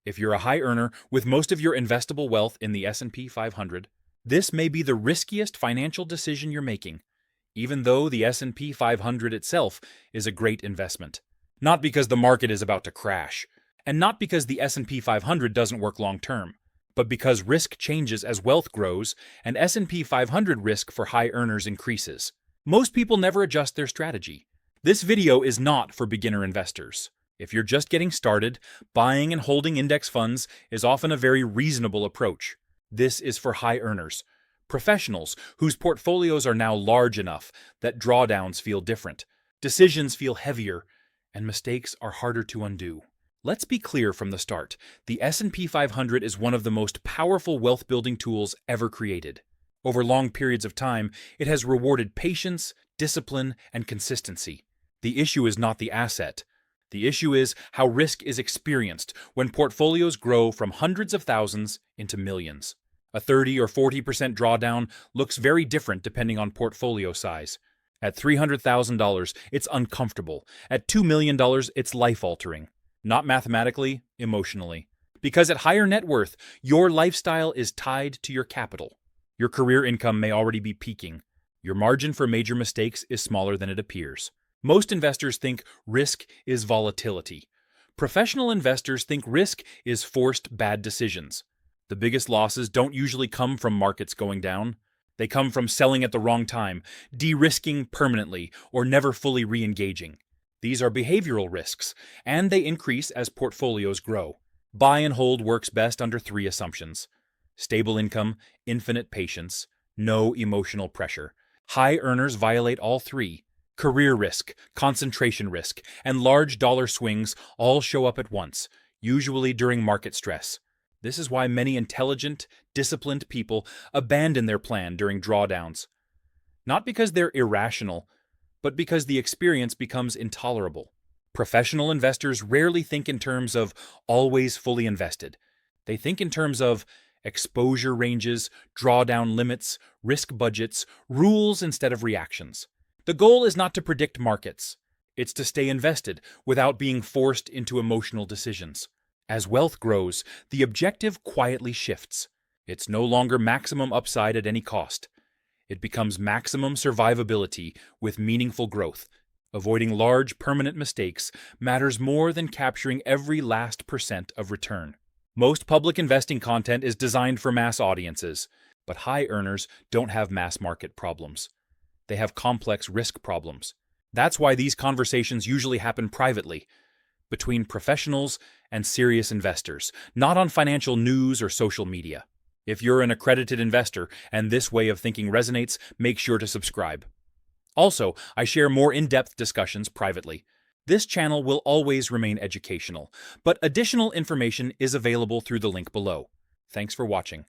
If you're a high earner with most of your investable wealth in the S&P 500, this may be the riskiest financial decision you're making, even though the S&P 500 itself is a great investment. Not because the market is about to crash, and not because the S&P 500 doesn't work long-term, but because risk changes as wealth grows and S&P 500 risk for high earners increases. Most people never adjust their strategy. This video is not for beginner investors. If you're just getting started, buying and holding index funds is often a very reasonable approach. This is for high earners, professionals whose portfolios are now large enough that drawdowns feel different, decisions feel heavier, and mistakes are harder to undo. Let's be clear from the start. The S&P 500 is one of the most powerful wealth-building tools ever created. Over long periods of time, it has rewarded patience, discipline, and consistency. The issue is not the asset. The issue is how risk is experienced when portfolios grow from hundreds of thousands into millions. A 30 or 40% drawdown looks very different depending on portfolio size. At $300,000, it's uncomfortable. At $2 million, it's life-altering. Not mathematically, emotionally. Because at higher net worth, your lifestyle is tied to your capital. Your career income may already be peaking. Your margin for major mistakes is smaller than it appears. Most investors think risk is volatility. Professional investors think risk is forced bad decisions. The biggest losses don't usually come from markets going down. They come from selling at the wrong time, de-risking permanently, or never fully re-engaging. These are behavioral risks, and they increase as portfolios grow. Buy and hold works best under 3 assumptions: stable income, infinite patience, no emotional pressure. High earners violate all 3. Career risk, concentration risk, and large dollar swings all show up at once, usually during market stress. This is why many intelligent, disciplined people abandon their plan during drawdowns. Not because they're irrational, but because the experience becomes intolerable. Professional investors rarely think in terms of always fully invested. They think in terms of exposure ranges, drawdown limits, risk budgets, rules instead of reactions. The goal is not to predict markets. It's to stay invested without being forced into emotional decisions. As wealth grows, the objective quietly shifts. It's no longer maximum upside at any cost. It becomes maximum survivability with meaningful growth. Avoiding large, permanent mistakes matters more than capturing every last % of return. Most public investing content is designed for mass audiences, but high earners don't have mass market problems. They have complex risk problems. That's why these conversations usually happen privately, between professionals and serious investors, not on financial news or social media. If you're an accredited investor and this way of thinking resonates, make sure to subscribe. Also, I share more in-depth discussions privately. This channel will always remain educational, but additional information is available through the link below. Thanks for watching.